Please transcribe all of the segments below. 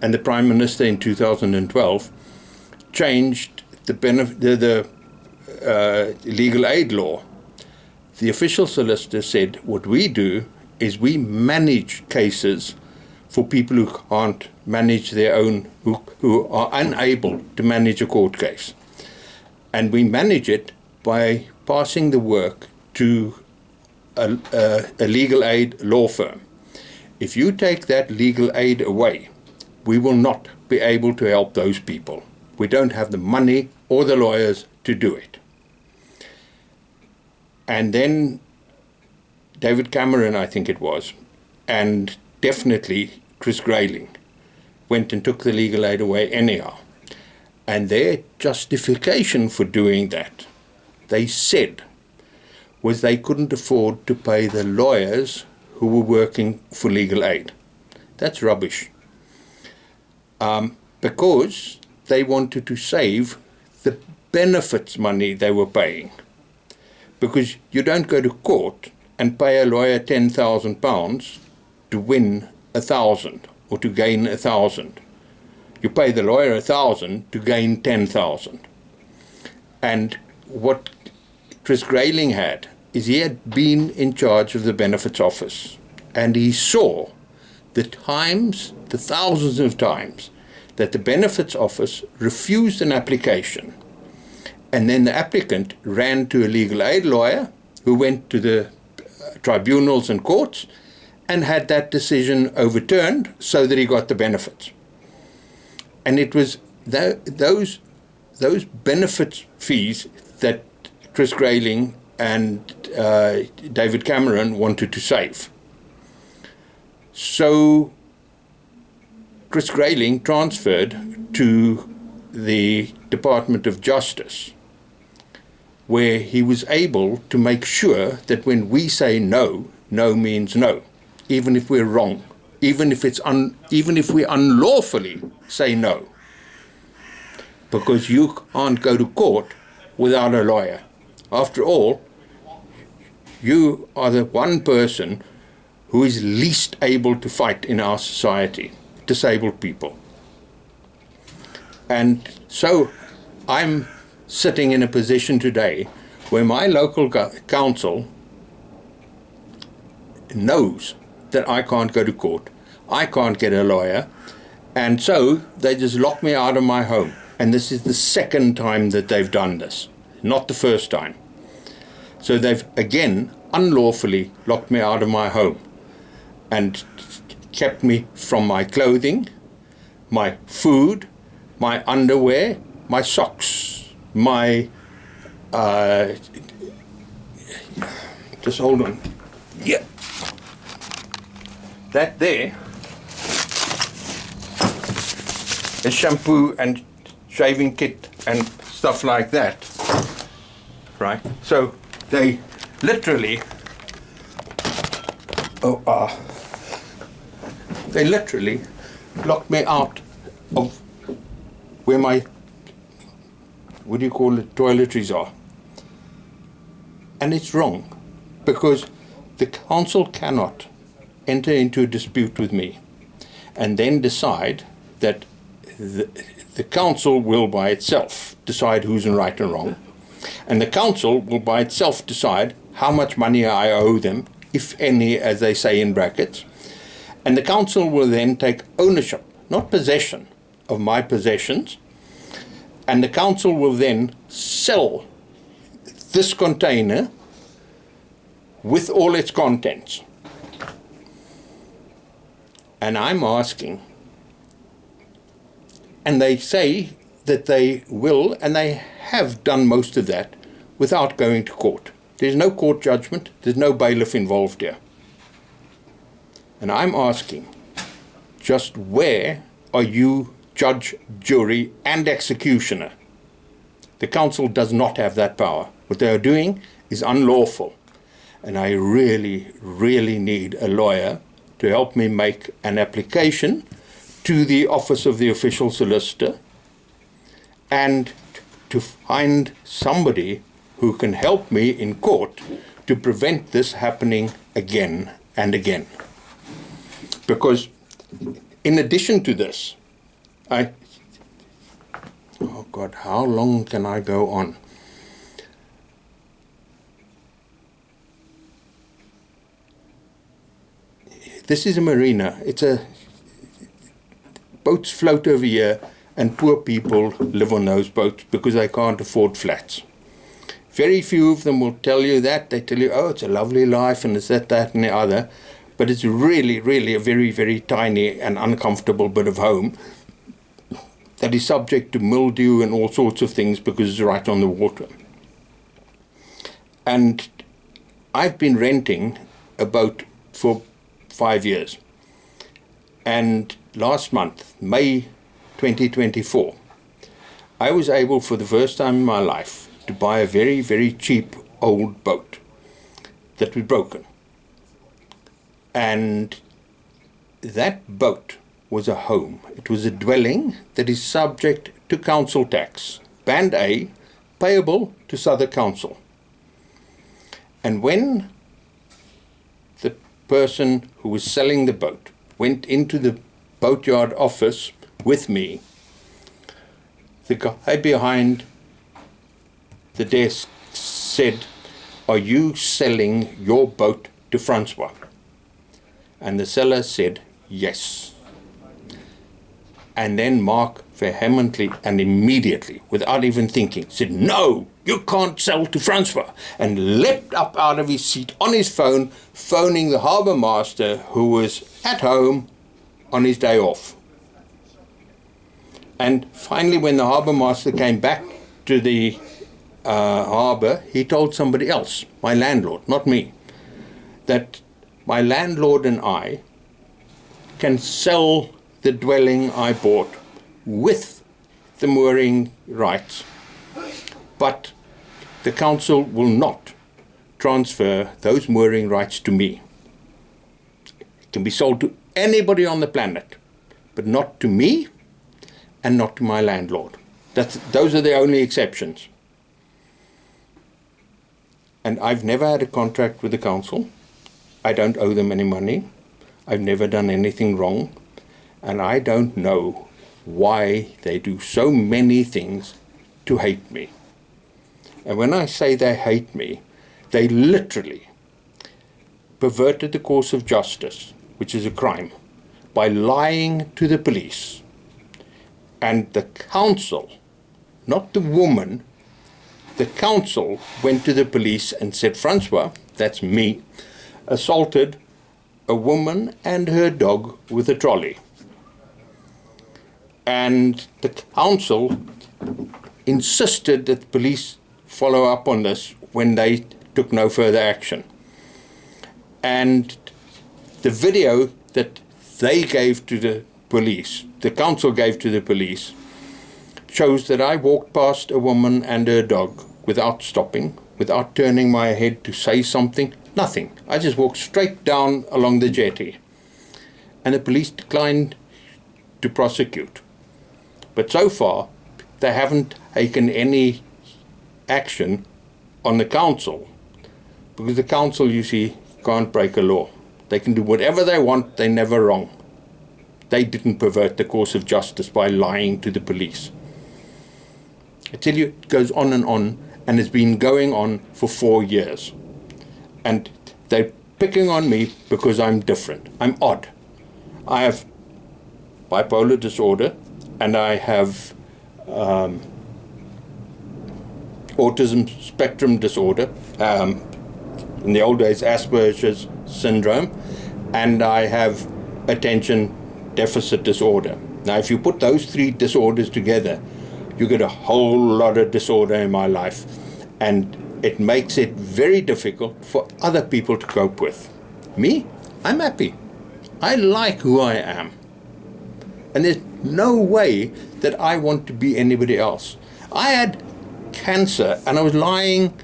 and the Prime Minister in 2012 changed the legal aid law. The official solicitor said, what we do is we manage cases for people who can't manage their own, who are unable to manage a court case. And we manage it by passing the work to a legal aid law firm. If you take that legal aid away, we will not be able to help those people. We don't have the money or the lawyers to do it. And then David Cameron, I think it was, and definitely Chris Grayling went and took the legal aid away anyhow. And their justification for doing that, they said, was they couldn't afford to pay the lawyers who were working for legal aid. That's rubbish. Because they wanted to save the benefits money they were paying. Because you don't go to court and pay a lawyer £10,000 to win 1,000 or to gain 1,000. You pay the lawyer 1,000 to gain 10,000. And what Chris Grayling had is he had been in charge of the benefits office, and he saw the thousands of times that the benefits office refused an application, and then the applicant ran to a legal aid lawyer who went to the tribunals and courts and had that decision overturned so that he got the benefits. And it was those benefits fees that Chris Grayling and David Cameron wanted to save. So Chris Grayling transferred to the Department of Justice, where he was able to make sure that when we say no, no means no, even if we're wrong, even if we unlawfully say no, because you can't go to court without a lawyer. After all, you are the one person who is least able to fight in our society, disabled people. And so I'm sitting in a position today where my local council knows that I can't go to court, I can't get a lawyer, and so they just lock me out of my home. And this is the second time that they've done this, not the first time. So they've again unlawfully locked me out of my home and kept me from my clothing, my food, my underwear, my socks, my just hold on. Yeah. That there is shampoo and shaving kit and stuff like that, right? So they literally locked me out of where my, what do you call it, toiletries are. And it's wrong, because the council cannot enter into a dispute with me and then decide that the council will by itself decide who's in right and wrong, and the council will by itself decide how much money I owe them, if any, as they say in brackets, and the council will then take ownership, not possession, of my possessions, and the council will then sell this container with all its contents. And I'm asking, and they say that they will, and they have done most of that without going to court. There's no court judgment, there's no bailiff involved here. And I'm asking, just where are you judge, jury, and executioner? The council does not have that power. What they are doing is unlawful. And I really, really need a lawyer to help me make an application to the Office of the Official Solicitor and to find somebody who can help me in court to prevent this happening again and again. Because in addition to this, Oh God, how long can I go on? This is a marina. Boats float over here, and poor people live on those boats because they can't afford flats. Very few of them will tell you that. They tell you, oh, it's a lovely life and it's that, and the other. But it's really, really a very, very tiny and uncomfortable bit of home that is subject to mildew and all sorts of things because it's right on the water. And I've been renting a boat for 5 years. And last month, May 2024, I was able for the first time in my life to buy a very, very cheap old boat that was broken. And that boat was a home. It was a dwelling that is subject to council tax, Band A, payable to Southern Council. And when the person who was selling the boat went into the boatyard office with me, the guy behind the desk said, "Are you selling your boat to Francois?" And the seller said, "Yes." And then Mark vehemently and immediately, without even thinking, said, "No, you can't sell to Francois," and leapt up out of his seat on his phone, phoning the harbour master who was at home on his day off. And finally, when the harbour master came back to the harbour, he told somebody else, my landlord, not me, that my landlord and I can sell the dwelling I bought with the mooring rights, but the council will not transfer those mooring rights to me. It can be sold to anybody on the planet, but not to me and not to my landlord. Those are the only exceptions. And I've never had a contract with the council. I don't owe them any money. I've never done anything wrong. And I don't know why they do so many things to hate me. And when I say they hate me, they literally perverted the course of justice, which is a crime, by lying to the police. And the council, not the woman, the council went to the police and said, "Francois," that's me, "assaulted a woman and her dog with a trolley." And the council insisted that the police follow up on this when they took no further action. And the video that they gave to the police, the council gave to the police, shows that I walked past a woman and her dog without stopping, without turning my head to say something, nothing. I just walked straight down along the jetty. And the police declined to prosecute. But so far, they haven't taken any action on the council, because the council, you see, can't break a law. They can do whatever they want, they're never wrong. They didn't pervert the course of justice by lying to the police. I tell you, it goes on, and it's been going on for 4 years. And they're picking on me because I'm different. I'm odd. I have bipolar disorder, and I have autism spectrum disorder, in the old days Asperger's syndrome, and I have attention deficit disorder. Now if you put those three disorders together, you get a whole lot of disorder in my life, and it makes it very difficult for other people to cope with. Me, I'm happy. I like who I am. And there's no way that I want to be anybody else. I had cancer, and I was lying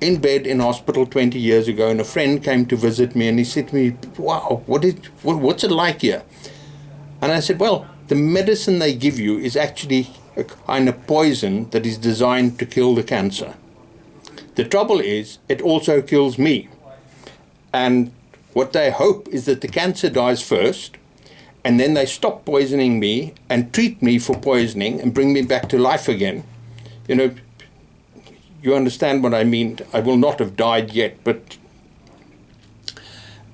in bed in hospital 20 years ago, and a friend came to visit me, and he said to me, "Wow, what's it like here?" And I said, "Well, the medicine they give you is actually a kind of poison that is designed to kill the cancer. The trouble is, it also kills me. And what they hope is that the cancer dies first, and then they stop poisoning me and treat me for poisoning and bring me back to life again, you know, you understand what I mean. I will not have died yet, but...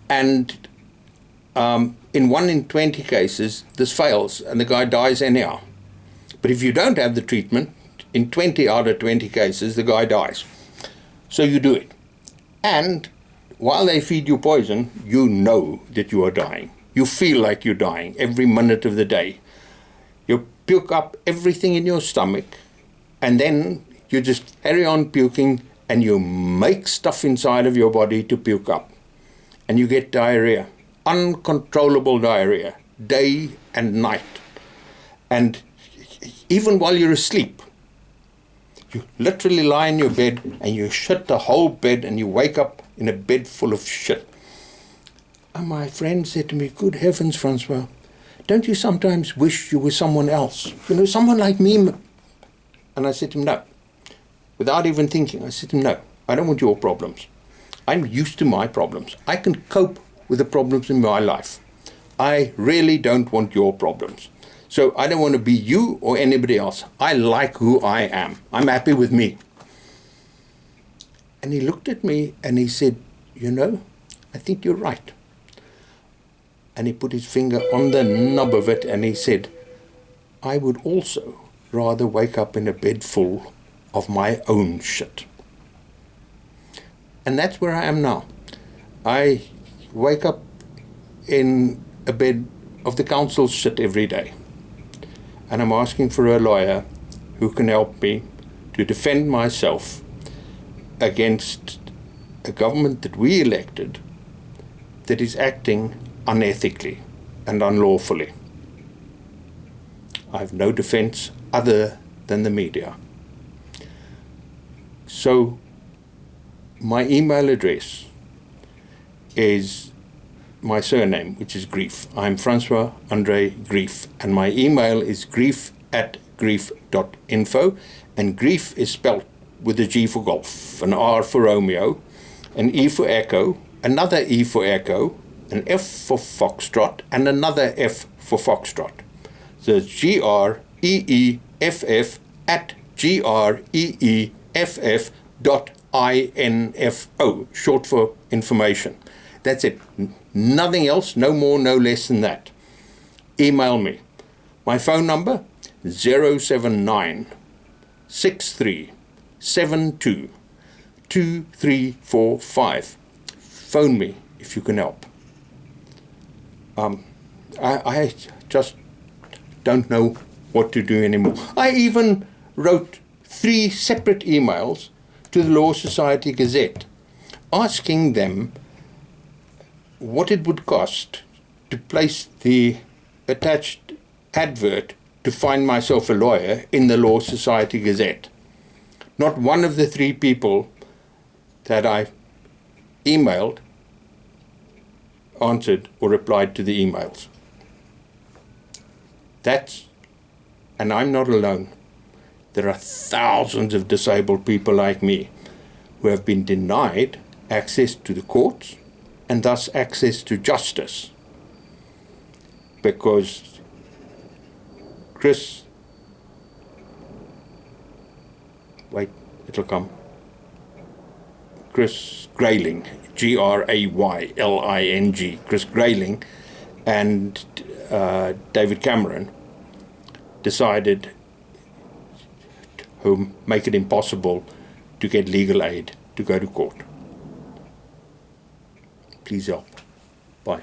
And in 1 in 20 cases, this fails, and the guy dies anyhow. But if you don't have the treatment, in 20 out of 20 cases, the guy dies. So you do it. And while they feed you poison, you know that you are dying. You feel like you're dying every minute of the day. You puke up everything in your stomach, and then you just carry on puking, and you make stuff inside of your body to puke up. And you get diarrhea, uncontrollable diarrhea, day and night. And even while you're asleep, you literally lie in your bed and you shit the whole bed, and you wake up in a bed full of shit. And my friend said to me, "Good heavens, Francois, don't you sometimes wish you were someone else? You know, someone like me?" And I said to him, "No." Without even thinking, I said to him, "No, I don't want your problems. I'm used to my problems. I can cope with the problems in my life. I really don't want your problems. So I don't want to be you or anybody else. I like who I am. I'm happy with me." And he looked at me and he said, "You know, I think you're right." And he put his finger on the knob of it and he said, "I would also rather wake up in a bed full of my own shit." And that's where I am now. I wake up in a bed of the council's shit every day. And I'm asking for a lawyer who can help me to defend myself against a government that we elected that is acting unethically and unlawfully. I have no defense other than the media. So my email address is my surname, which is Grief. I'm Francois Andre Grief, and my email is grief@grief.info, and Grief is spelt with a G for golf, an R for Romeo, an E for echo, another E for echo, an F for foxtrot, and another F for foxtrot. So it's GREEFF@GREEFF.info, short for information. That's it. Nothing else, no more, no less than that. Email me. My phone number, 079 6372 2345. Phone me if you can help. I just don't know what to do anymore. I even wrote 3 separate emails to the Law Society Gazette asking them what it would cost to place the attached advert to find myself a lawyer in the Law Society Gazette. Not one of the 3 people that I emailed answered or replied to the emails. And I'm not alone. There are thousands of disabled people like me who have been denied access to the courts and thus access to justice because Chris Grayling, Grayling, Chris Grayling, and David Cameron decided to make it impossible to get legal aid to go to court. Please help. Bye.